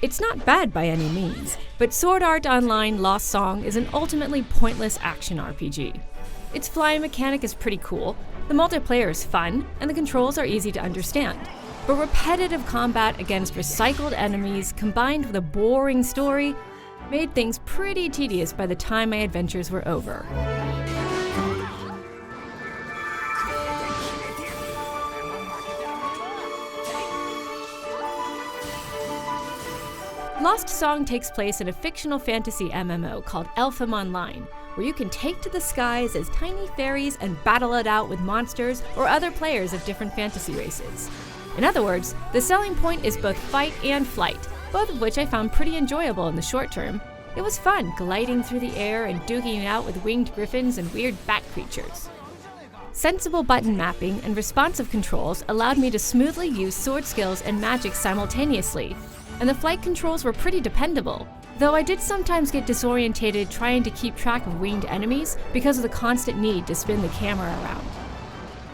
It's not bad by any means, but Sword Art Online Lost Song is an ultimately pointless action RPG. Its flying mechanic is pretty cool, the multiplayer is fun, and the controls are easy to understand. But repetitive combat against recycled enemies combined with a boring story made things pretty tedious by the time my adventures were over. Lost Song takes place in a fictional fantasy MMO called Elfim Online, where you can take to the skies as tiny fairies and battle it out with monsters or other players of different fantasy races. In other words, the selling point is both fight and flight, both of which I found pretty enjoyable in the short term. It was fun gliding through the air and duking it out with winged griffins and weird bat creatures. Sensible button mapping and responsive controls allowed me to smoothly use sword skills and magic simultaneously, and the flight controls were pretty dependable, though I did sometimes get disorientated trying to keep track of winged enemies because of the constant need to spin the camera around.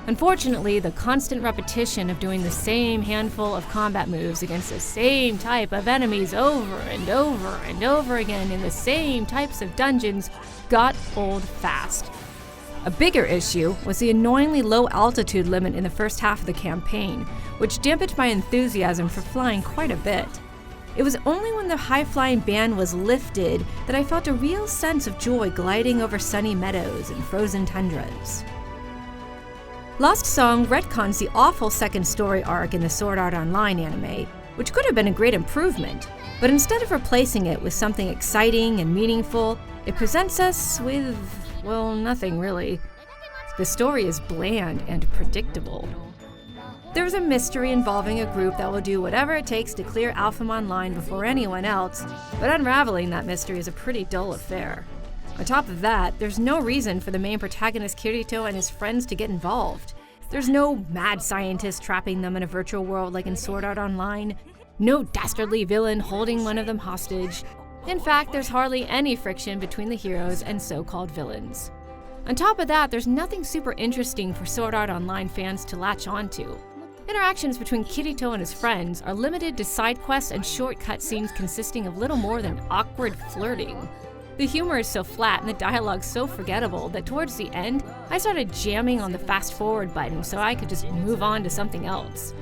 Unfortunately, the constant repetition of doing the same handful of combat moves against the same type of enemies over and over and over again in the same types of dungeons got old fast. A bigger issue was the annoyingly low altitude limit in the first half of the campaign, which dampened my enthusiasm for flying quite a bit. It was only when the high-flying ban was lifted that I felt a real sense of joy gliding over sunny meadows and frozen tundras. Lost Song retcons the awful second story arc in the Sword Art Online anime, which could have been a great improvement, but instead of replacing it with something exciting and meaningful, it presents us with, well, nothing really. The story is bland and predictable. There's a mystery involving a group that will do whatever it takes to clear Elfim Online before anyone else, but unraveling that mystery is a pretty dull affair. On top of that, there's no reason for the main protagonist Kirito and his friends to get involved. There's no mad scientist trapping them in a virtual world like in Sword Art Online, no dastardly villain holding one of them hostage. In fact, there's hardly any friction between the heroes and so-called villains. On top of that, there's nothing super interesting for Sword Art Online fans to latch onto. Interactions between Kirito and his friends are limited to side quests and short cutscenes consisting of little more than awkward flirting. The humor is so flat and the dialogue so forgettable that towards the end, I started jamming on the fast forward button so I could just move on to something else.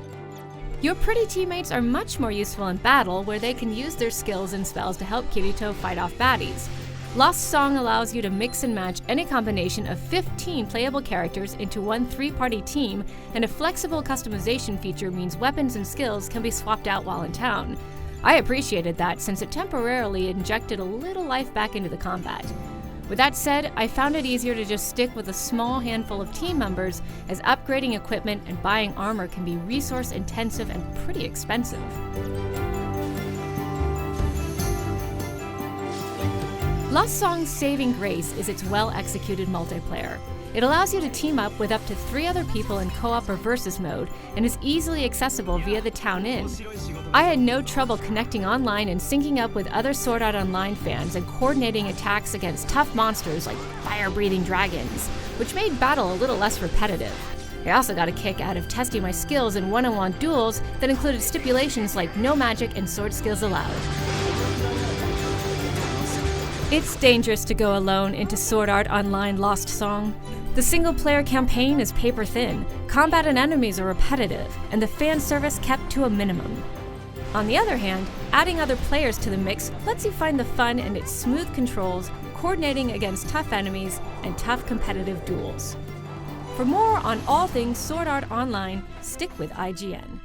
Your pretty teammates are much more useful in battle, where they can use their skills and spells to help Kirito fight off baddies. Lost Song allows you to mix and match any combination of 15 playable characters into one 3-party team, and a flexible customization feature means weapons and skills can be swapped out while in town. I appreciated that since it temporarily injected a little life back into the combat. With that said, I found it easier to just stick with a small handful of team members, as upgrading equipment and buying armor can be resource intensive and pretty expensive. Lost Song's saving grace is its well-executed multiplayer. It allows you to team up with up to 3 other people in co-op or versus mode, and is easily accessible via the Town Inn. I had no trouble connecting online and syncing up with other Sword Art Online fans and coordinating attacks against tough monsters like fire-breathing dragons, which made battle a little less repetitive. I also got a kick out of testing my skills in one-on-one duels that included stipulations like no magic and sword skills allowed. It's dangerous to go alone into Sword Art Online Lost Song. The single-player campaign is paper-thin, combat and enemies are repetitive, and the fan service kept to a minimum. On the other hand, adding other players to the mix lets you find the fun in its smooth controls, coordinating against tough enemies, and tough competitive duels. For more on all things Sword Art Online, stick with IGN.